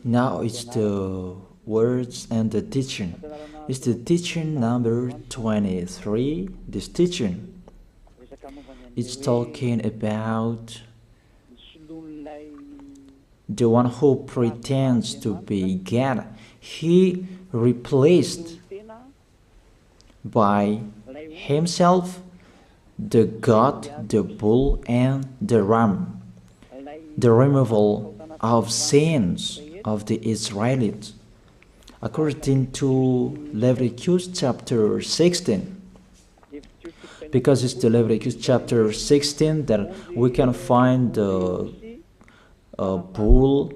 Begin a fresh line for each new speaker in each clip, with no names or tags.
Now it's the words and the teaching. It's the teaching number 23. This teaching is talking about the one who pretends to be God. He replaced by himself the goat, the bull, and the ram. The removal of sins of the Israelites, according to Leviticus chapter 16. Because it's the Leviticus chapter 16 that we can find the bull,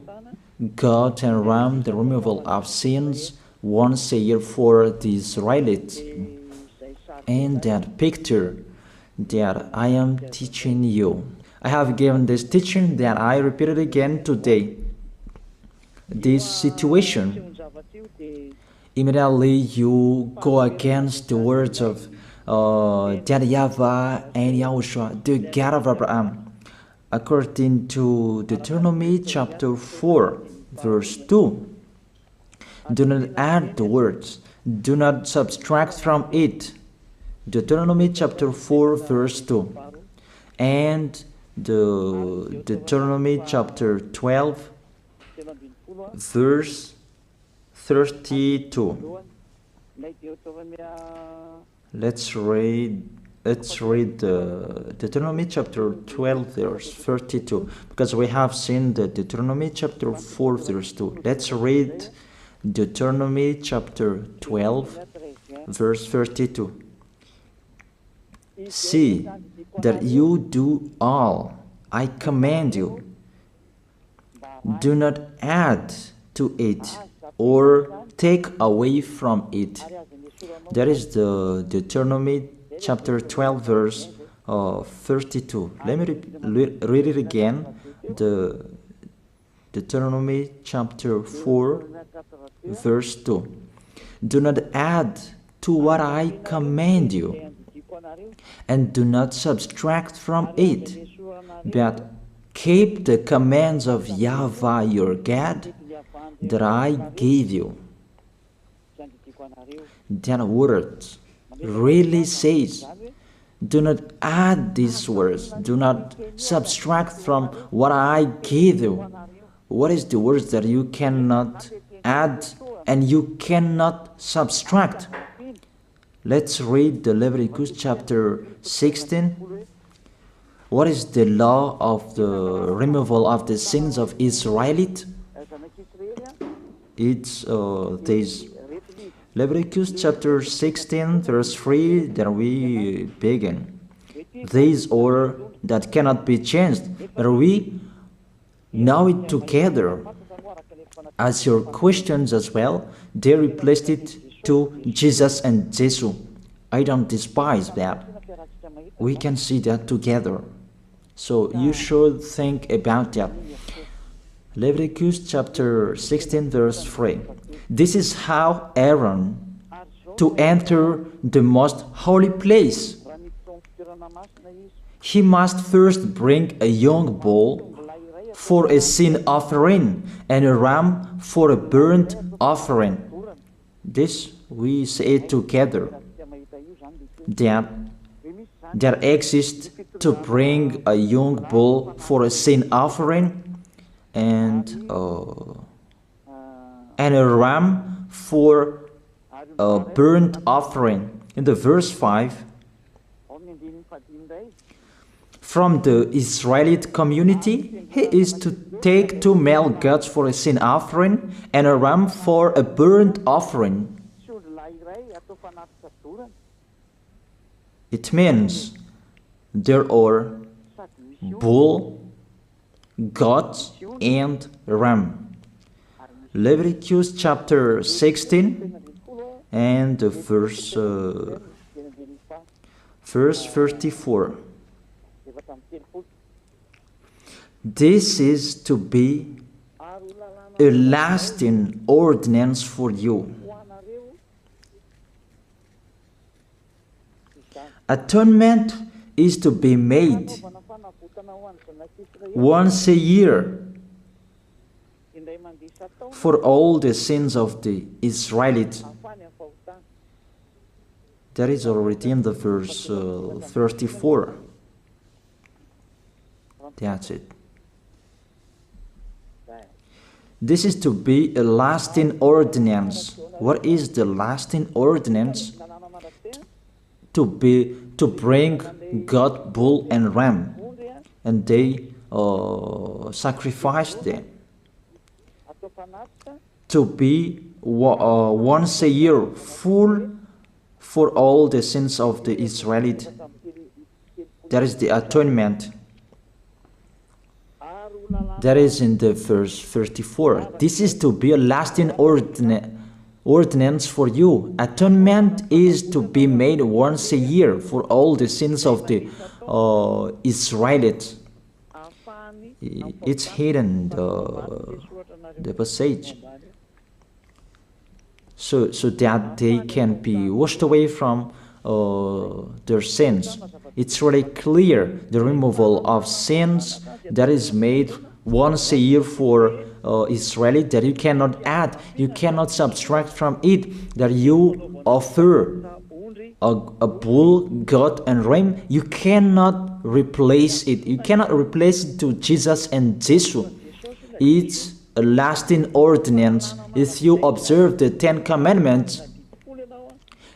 goat, and ram, the removal of sins once a year for the Israelites. And that picture that I am teaching you, I have given this teaching that I repeated again today. This situation, immediately you go against the words of YAHVAH and YAHOSHUAH, the God of Abraham, according to Deuteronomy chapter 4, verse 2. Do not add the words, do not subtract from it. Deuteronomy chapter 4, verse 2. And the Deuteronomy chapter 12, verse 32. Let's read the Deuteronomy chapter 12, verse 32, because we have seen the Deuteronomy chapter 4, verse 2. Let's read Deuteronomy chapter 12, verse 32. See that you do all I command you. Do not add to it or take away from it. That is the Deuteronomy chapter 12, verse 32. Let me read it again. The Deuteronomy chapter 4, verse 2. Do not add to what I command you, and do not subtract from it, but keep the commands of YAHVAH your God that I gave you. That word really says, do not add these words, do not subtract from what I gave you. What is the words that you cannot add and you cannot subtract? Let's read the Leviticus chapter 16. What is the law of the removal of the sins of Israelite? It's this Leviticus chapter 16, verse 3, that we begin. These order that cannot be changed, but we know it together. As your questions as well, they replaced it to Jesus and Jesus. I don't despise that. We can see that together. So you should think about that. Leviticus chapter 16, verse 3. This is how Aaron to enter the most holy place. He must first bring a young bull for a sin offering and a ram for a burnt offering. This we say together, that exists to bring a young bull for a sin offering and a ram for a burnt offering. In the verse 5, from the Israelite community, he is to take 2 male goats for a sin offering and a ram for a burnt offering. It means there are bull, goat, and ram. Leviticus chapter 16 and verse 34. This is to be a lasting ordinance for you. Atonement is to be made once a year for all the sins of the Israelites. That is already in the verse 34. That's it. This is to be a lasting ordinance. What is the lasting ordinance? To bring God, bull and ram, and they sacrificed them. To be once a year full for all the sins of the Israelites. That is the atonement. That is in the verse 34. This is to be a lasting ordinance for you. Atonement is to be made once a year for all the sins of the Israelites. It's hidden, the passage, so that they can be washed away from their sins. It's really clear, the removal of sins that is made once a year for Israeli, that you cannot add, you cannot subtract from it, that you offer a bull, goat and ram, you cannot replace it. You cannot replace it to Jesus and Jesus. It's a lasting ordinance. If you observe the 10 Commandments,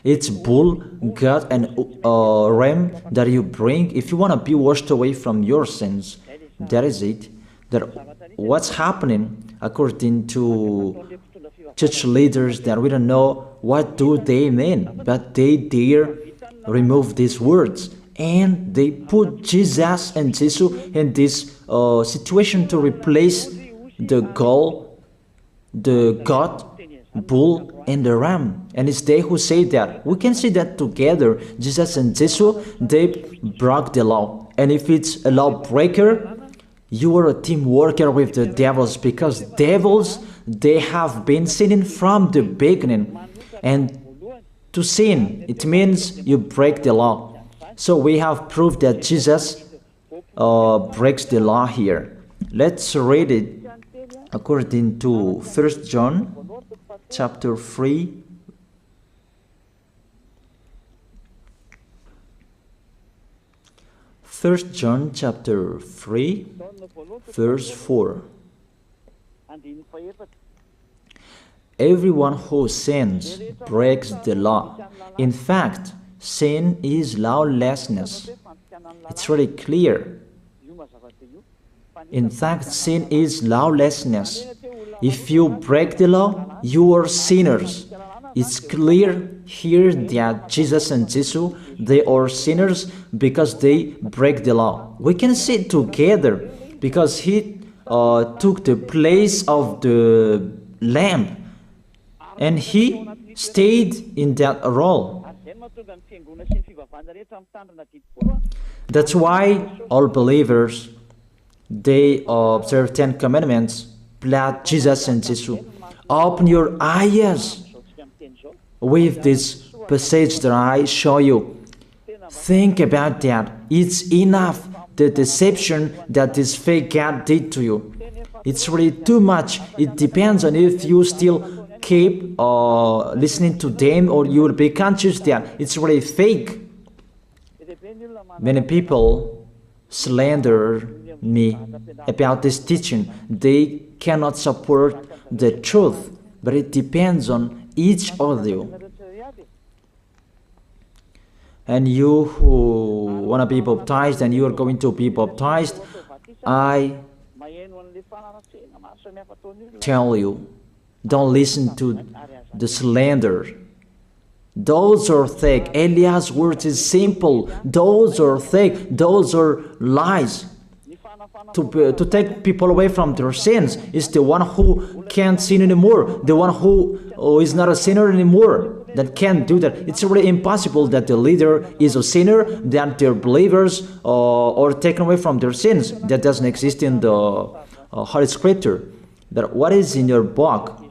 it's bull, goat and ram that you bring if you want to be washed away from your sins. That is it. That what's happening according to church leaders, that we don't know what do they mean, but they dare remove these words and they put Jesus and Jesus in this situation to replace the goat, bull and the ram. And it's they who say that. We can see that together, Jesus and Jesus, they broke the law. And if it's a lawbreaker, you are a team worker with the devils, because devils, they have been sinning from the beginning. And to sin, it means you break the law. So we have proof that Jesus breaks the law here. Let's read it according to 1 John chapter 3. First John chapter 3, verse 4. Everyone who sins breaks the law. In fact, sin is lawlessness. It's really clear. In fact, sin is lawlessness. If you break the law, you are sinners. It's clear here that Jesus and Jesus, they are sinners because they break the law. We can see it together because he took the place of the lamb and he stayed in that role. That's why all believers, they observe 10 commandments, blood, Jesus and Jesus. Open your eyes with this passage that I show you. Think about that. It's enough, the deception that this fake God did to you. It's really too much. It depends on if you still keep listening to them, or you will be conscious that it's really fake. Many people slander me about this teaching. They cannot support the truth, but it depends on each of you. And you who want to be baptized and you are going to be baptized, I tell you, don't listen to the slander. Those are fake. Eliah's words is simple. Those are fake. Those are lies. To take people away from their sins is the one who can't sin anymore. The one who is not a sinner anymore, that can't do that. It's really impossible that the leader is a sinner, that their believers are taken away from their sins. That doesn't exist in the Holy Scripture. But what is in your book?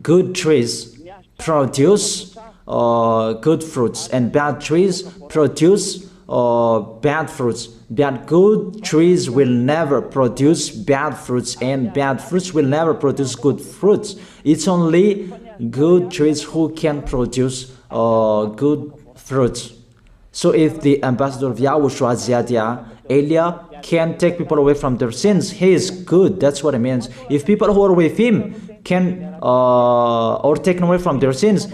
Good trees produce good fruits, and bad trees produce bad fruits. But good trees will never produce bad fruits, and bad fruits will never produce good fruits. It's only good trees who can produce good fruits. So if the ambassador of Yahushua, Ziyadiyah, Elia, can take people away from their sins, he is good. That's what it means. If people who are with him can or taken away from their sins,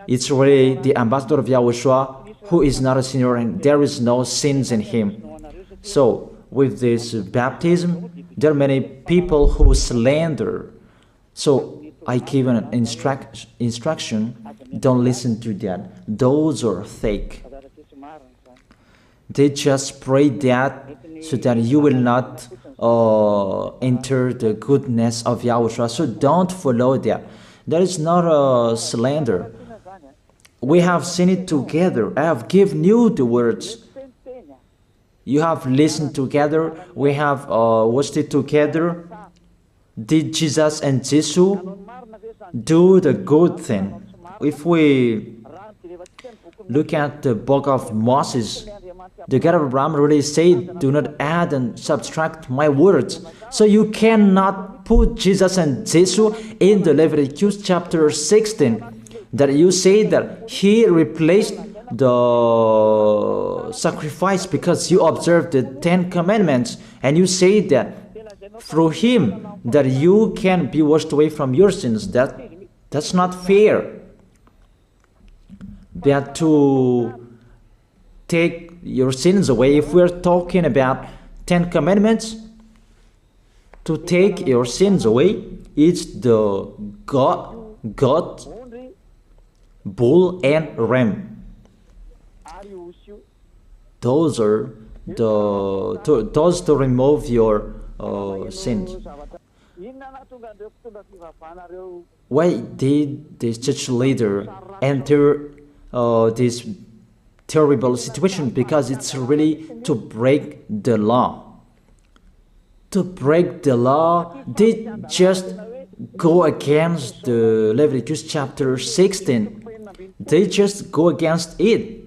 it's really the ambassador of Yahushua who is not a sinner, and there is no sins in him. So with this baptism, there are many people who slander. So I give an instruction, don't listen to that. Those are fake. They just pray that so that you will not enter the goodness of Yahushua. So don't follow that. That is not a slander. We have seen it together. I have given you the words. You have listened together. We have watched it together. Did Jesus and Jesus do the good thing? If we look at the book of Moses, the God of Abraham really said, do not add and subtract my words. So you cannot put Jesus and Jesus in the Leviticus chapter 16. That you say that he replaced the sacrifice because you observed the 10 commandments, and you say that through him that you can be washed away from your sins. That's not fair. But to take your sins away, if we're talking about 10 commandments, to take your sins away, it's the goat, bull, and ram. Those are those to remove your sins. Why did this church leader enter this terrible situation? Because it's really to break the law. To break the law, they just go against the Leviticus chapter 16. They just go against it.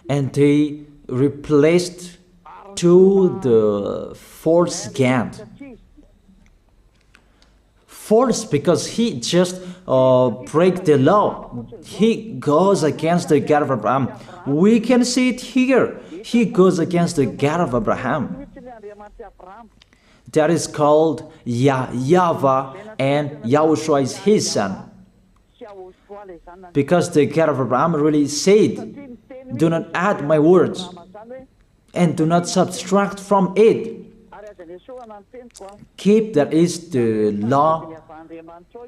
And they replaced to the false God. False because he just break the law. He goes against the God of Abraham. We can see it here. He goes against the God of Abraham. That is called YAHVAH, and Yahushua is his son. Because the God of Abraham really said, do not add my words and do not subtract from it. Keep, that is the law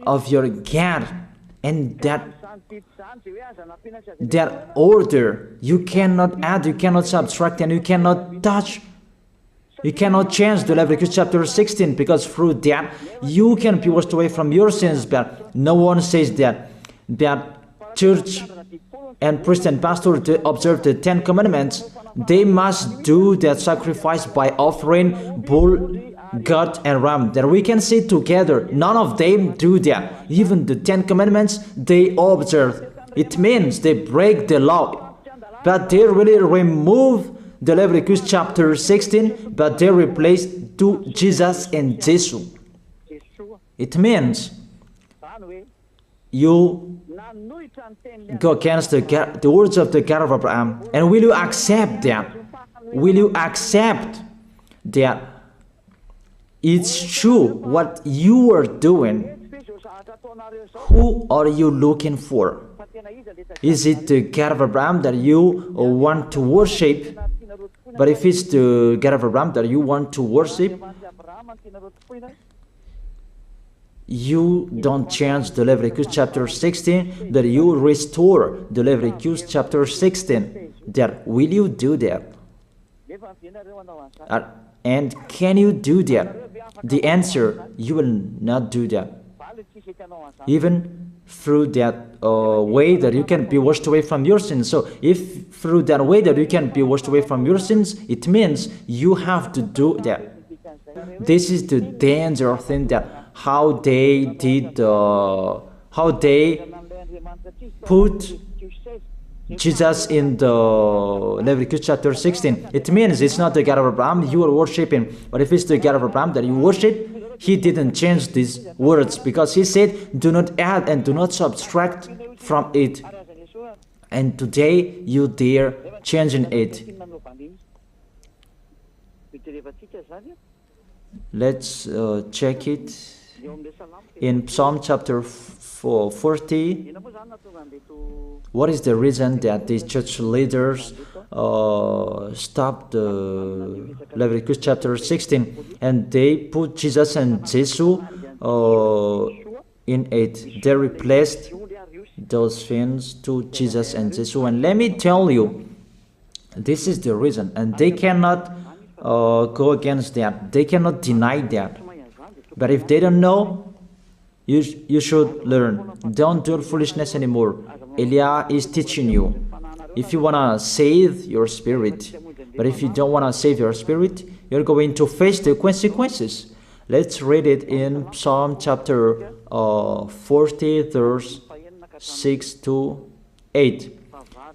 of your God, and that order. You cannot add, you cannot subtract, and you cannot touch. You cannot change the Leviticus chapter 16, because through that you can be washed away from your sins. But no one says that church and priest and pastor to observe the 10 commandments, they must do that sacrifice by offering bull, goat, and ram. That we can see together. None of them do that. Even the 10 commandments they observe. It means they break the law. But they really remove the Leviticus chapter 16, but they replace to Jesus and Jesus. It means you go against the words of the God of Abraham. And will you accept that? Will you accept that it's true what you are doing? Who are you looking for? Is it the God of Abraham that you want to worship? But if it's the God of Abraham that you want to worship, you don't change the Leviticus chapter 16, that you restore the Leviticus chapter 16. That will you do that? And can you do that? The answer, you will not do that. Even through that way that you can be washed away from your sins. So if through that way that you can be washed away from your sins, it means you have to do that. This is the danger thing, that how they did, how they put Jesus in the Leviticus chapter 16, it means it's not the God of Abraham you are worshiping. But if it's the God of Abraham that you worship, he didn't change these words, because he said, do not add and do not subtract from it. And today you dare changing it. Let's check it in Psalm chapter 40. What is the reason that these church leaders stopped the Leviticus chapter 16 and they put Jesus and Jesus in it? They replaced those things to Jesus and Jesus. And let me tell you, this is the reason, and they cannot go against that. They cannot deny that. But if they don't know, you should learn. Don't do foolishness anymore. Elia is teaching you. If you want to save your spirit, but if you don't want to save your spirit, you're going to face the consequences. Let's read it in Psalm chapter 40, verse 6 to 8.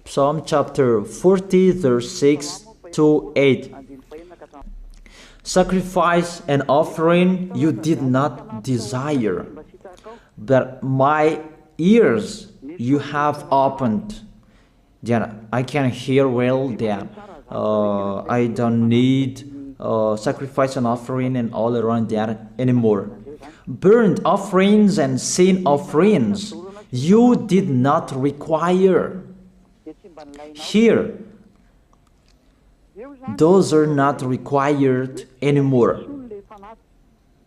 Psalm chapter 40, verse 6 to 8. Sacrifice and offering you did not desire, but my ears you have opened. Then I can hear well that I don't need sacrifice and offering and all around that anymore. Burnt offerings and sin offerings you did not require. Here, those are not required anymore.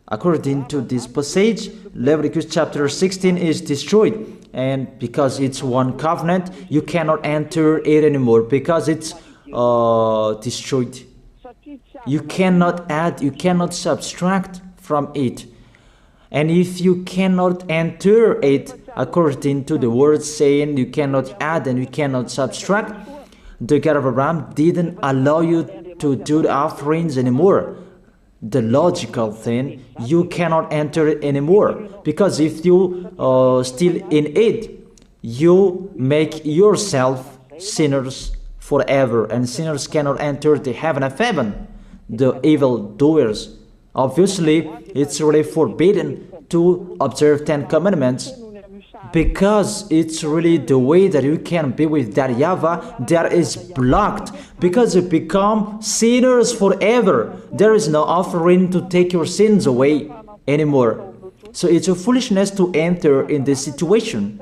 According to this passage, Leviticus chapter 16 is destroyed, and because it's one covenant, you cannot enter it anymore because it's destroyed. You cannot add, you cannot subtract from it. And if you cannot enter it according to the word saying you cannot add and you cannot subtract, the God of Abraham didn't allow you to do the offerings anymore. The logical thing, you cannot enter it anymore, because if you still in it, you make yourself sinners forever, and sinners cannot enter the heaven of heaven, the evil doers. Obviously, it's really forbidden to observe 10 commandments, because it's really the way that you can be with that YAHVAH that is blocked, because you become sinners forever. There is no offering to take your sins away anymore. So it's a foolishness to enter in this situation.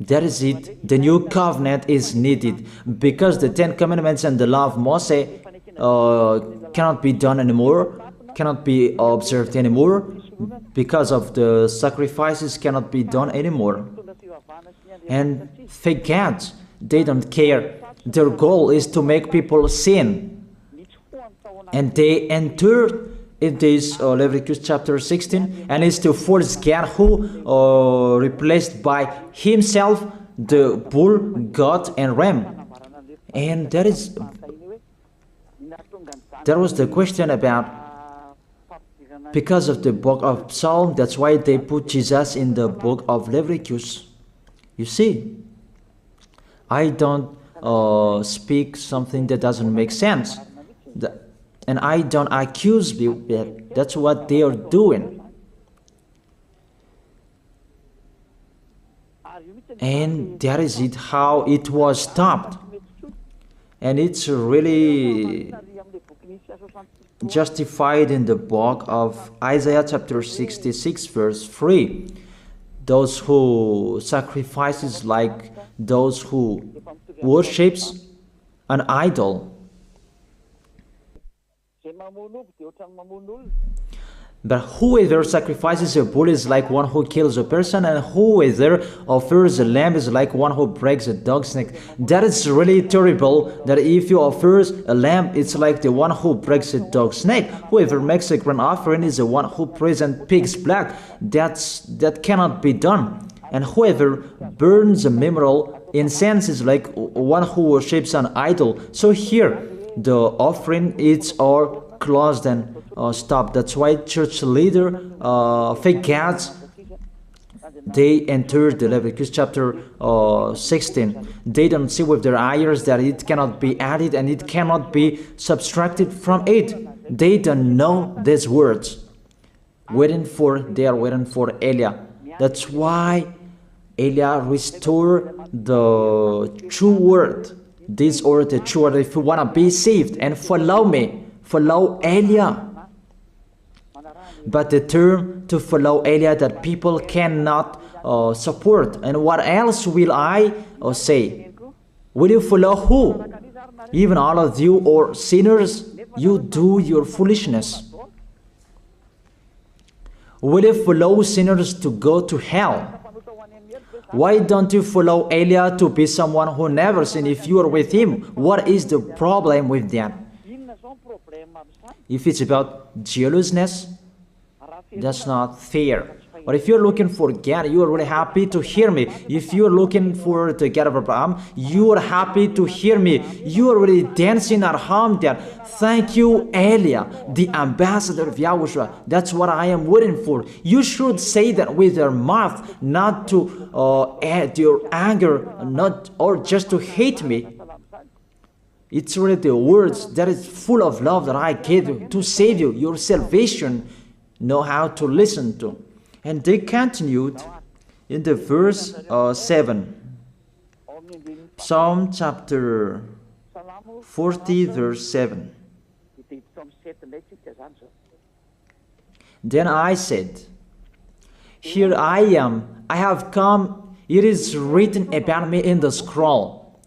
That is it. The new covenant is needed, because the 10 commandments and the law of Moses cannot be done anymore, cannot be observed anymore, because of the sacrifices cannot be done anymore. And fake gods, they don't care. Their goal is to make people sin. And they entered in this Leviticus chapter 16, and it's to force God, who replaced by himself the bull, goat, and ram. And there was the question about, because of the book of Psalm, that's why they put Jesus in the book of Leviticus. You see, I don't speak something that doesn't make sense. And I don't accuse people. That's what they are doing. And that is it, how it was stopped. And it's really justified in the book of Isaiah chapter 66 verse 3. Those who sacrifices like those who worships an idol. But whoever sacrifices a bull is like one who kills a person, and whoever offers a lamb is like one who breaks a dog's neck. That is really terrible, that if you offer a lamb, it's like the one who breaks a dog's neck. Whoever makes a grain offering is the one who prays and pig's blood. That cannot be done. And whoever burns a memorial incense is like one who worships an idol. So here, the offering is all closed and stopped. That's why church leader, fake gods, they entered the Leviticus chapter 16. They don't see with their eyes that it cannot be added and it cannot be subtracted from it. They don't know these words. They are waiting for Elia. That's why Elia restored the true word. This or the true word. If you want to be saved and follow me, follow Elia. But the term to follow Elia that people cannot support. And what else will I say? Will you follow who? Even all of you or sinners, you do your foolishness. Will you follow sinners to go to hell? Why don't you follow Elia to be someone who never sinned if you are with him? What is the problem with that? If it's about jealousness, that's not fair. But if you're looking for God, you are really happy to hear me. If you're looking for the God of Abraham, you are happy to hear me. You are really dancing at home there. Thank you, Elia, the ambassador of Yahushua. That's what I am waiting for. You should say that with your mouth, not to add your anger, not or just to hate me. It's really the words that is full of love that I gave you to save you. Your salvation, know how to listen to. And they continued in the verse 7. Psalm chapter 40 verse 7. Then I said, here I am, I have come, it is written about me in the scroll.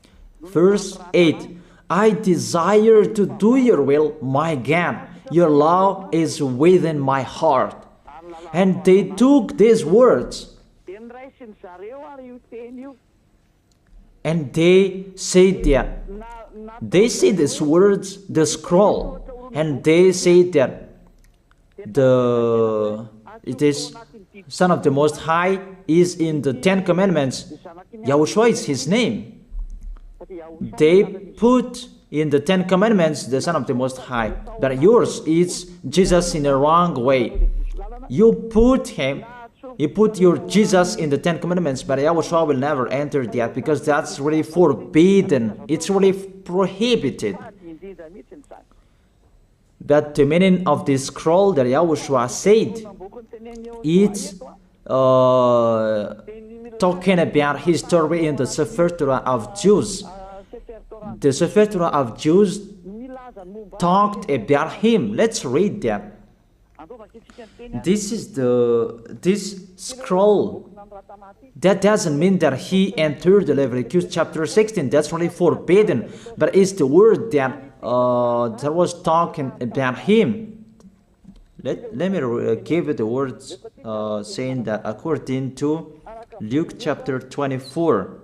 Verse 8. I desire to do your will, my God. Your law is within my heart. And they took these words and they said that they say these words, the scroll, and they say that it is Son of the Most High is in the 10 Commandments. Yahushua is his name. They put in the 10 Commandments the Son of the Most High, but yours is Jesus in the wrong way. You put your Jesus in the 10 Commandments, but Yahushua will never enter that because that's really forbidden. It's really prohibited. But the meaning of this scroll that Yahushua said, it's talking about his story in the Sefer Torah of Jews. The Sefer Torah of Jews talked about him. Let's read that. This scroll. That doesn't mean that he entered the Leviticus chapter 16. That's really forbidden. But it's the word that was talking about him. Let me give it the words saying that according to Luke chapter 24.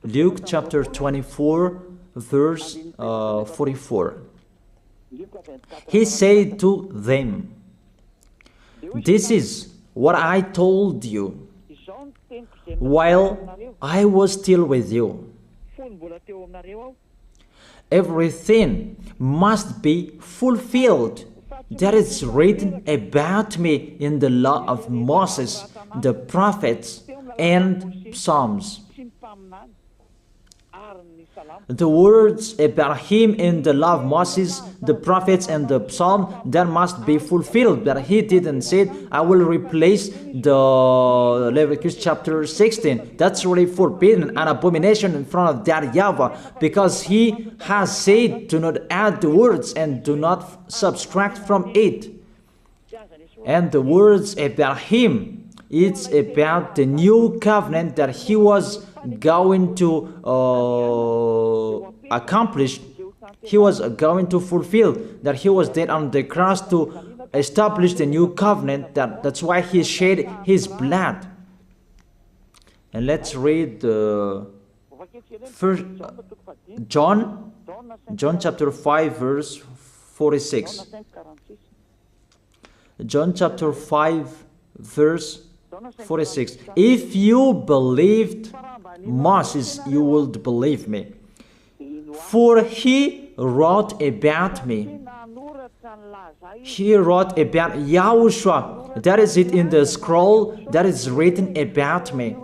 Luke chapter 24 verse 44. He said to them, this is what I told you while I was still with you. Everything must be fulfilled that is written about me in the law of Moses, the prophets, and Psalms. The words about him in the law of Moses, the prophets, and the psalm, that must be fulfilled. But he didn't say, I will replace the Leviticus chapter 16. That's really forbidden, an abomination in front of that YAHVAH, because he has said, do not add the words and do not subtract from it. And the words about him, it's about the new covenant that he was going to accomplish. He was going to fulfill, that he was dead on the cross to establish the new covenant. That's why he shed his blood. And let's read first John chapter 5 verse 46. John chapter 5 verse 46. If you believed Moses, you would believe me, for he wrote about me. He wrote about Yahushua, That is it in the scroll that is written about me.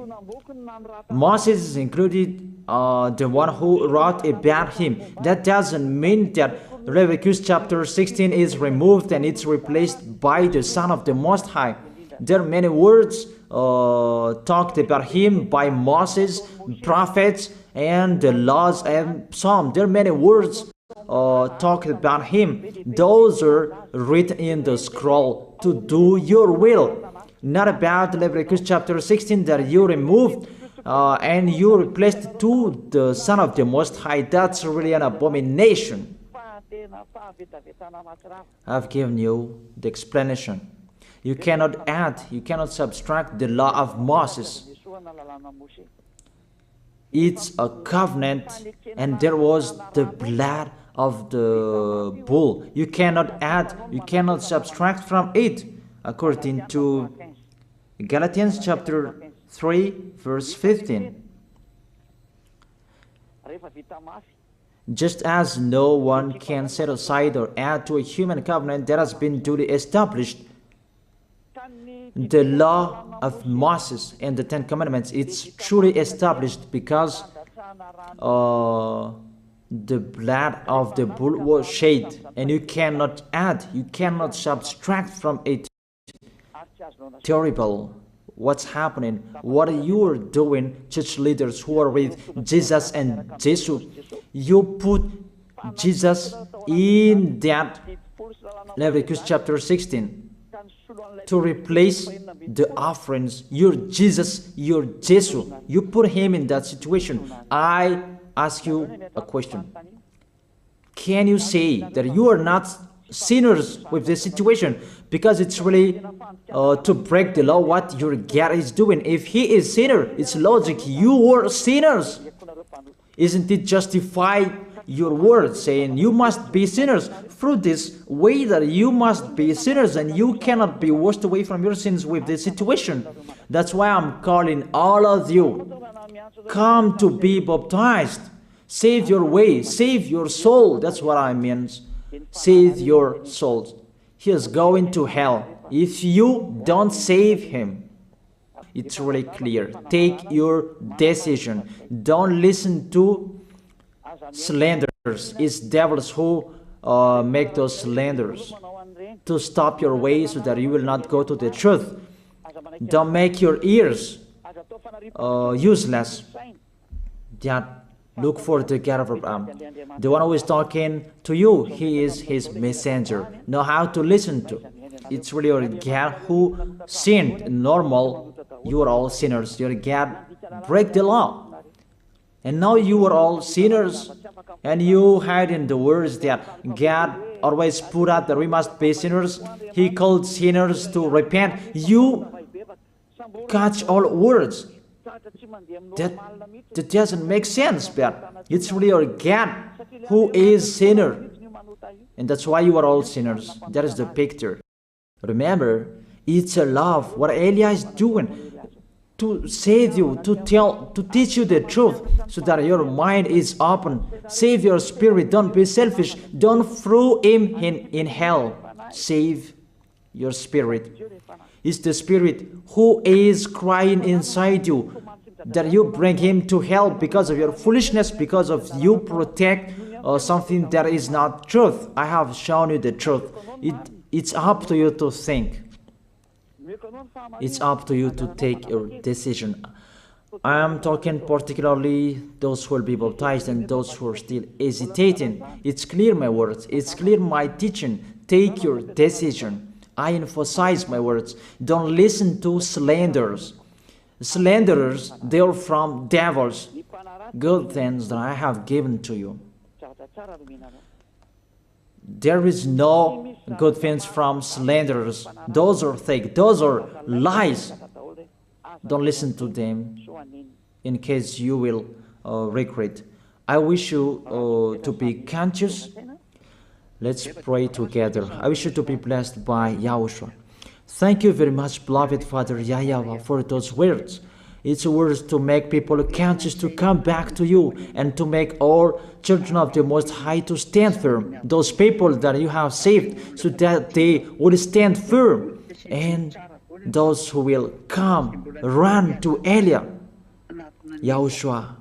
Moses is included, the one who wrote about him. That doesn't mean that Leviticus chapter 16 is removed and it's replaced by the Son of the Most High. There are many words talked about him by Moses, prophets, and the laws and Psalm. There are many words talked about him. Those are written in the scroll to do your will. Not about Leviticus chapter 16 that you removed and you replaced to the Son of the Most High. That's really an abomination. I've given you the explanation. You cannot add, you cannot subtract the law of Moses. It's a covenant, and there was the blood of the bull. You cannot add, you cannot subtract from it, according to Galatians chapter 3, verse 15. Just as no one can set aside or add to a human covenant that has been duly established, the law of Moses and the Ten Commandments, it's truly established because the blood of the bull was shed, and you cannot add, you cannot subtract from it. Terrible. What's happening? What you are doing, church leaders who are with Jesus and Jesus? You put Jesus in that Leviticus chapter 16 to replace the offerings. Your Jesus, your Jesus. You put him in that situation. I ask you a question. Can you say that you are not sinners with this situation? Because it's really to break the law what your God is doing. If he is sinner, it's logic. You are sinners. Isn't it justify your word saying you must be sinners through this way that you must be sinners and you cannot be washed away from your sins with this situation? That's why I'm calling all of you, come to be baptized. Save your way, save your soul. That's what I mean. Save your souls. He is going to hell if you don't save him. It's really clear. Take your decision. Don't listen to slanders. It's devils who make those slanders to stop your way so that you will not go to the truth. Don't make your ears useless. Look for the God of Abraham. The one who is talking to you, he is his messenger. Know how to listen to. It's really your God who sinned. Normal, you are all sinners. Your God break the law. And now you are all sinners. And you hide in the words that God always put out that we must be sinners. He called sinners to repent. You catch all words. That doesn't make sense, but it's really your God who is sinner. And that's why you are all sinners. That is the picture. Remember, it's a love. What Elia is doing to save you, to teach you the truth so that your mind is open. Save your spirit. Don't be selfish. Don't throw him in hell. Save your spirit. It's the spirit who is crying inside you that you bring him to hell because of your foolishness, because of you protect something that is not truth. I have shown you the truth. It's up to you to think. It's up to you to take your decision. I am talking particularly those who will be baptized and those who are still hesitating. It's clear my words. It's clear my teaching. Take your decision. I emphasize my words. Don't listen to slanders. Slanderers, they are from devils. Good things that I have given to you. There is no good things from slanderers. Those are fake. Those are lies. Don't listen to them in case you will regret. I wish you to be conscious. Let's pray together. I wish you to be blessed by YAHOSHUAH. Thank you very much, beloved Father YAHVAH, for those words. It's words to make people conscious to come back to you and to make all children of the Most High to stand firm. Those people that you have saved so that they will stand firm. and those who will come run to Elia. Yahushua,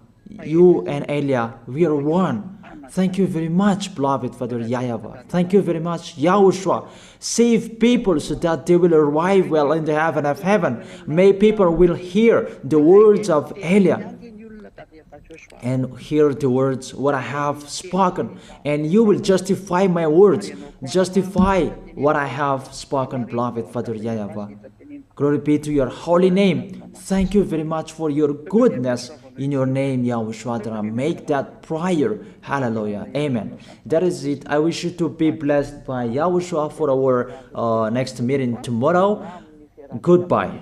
you and Elia, we are one. Thank you very much, beloved Father YAHVAH. Thank you very much, Yahushua. Save people so that they will arrive well in the heaven of heaven. May people will hear the words of Elia and hear the words what I have spoken, and you will justify my words, justify what I have spoken, beloved Father YAHVAH. Glory be to your holy name. Thank you very much for your goodness. In your name, Yahushua, make that prayer. Hallelujah. Amen. That is it. I wish you to be blessed by Yahushua for our next meeting tomorrow. Goodbye.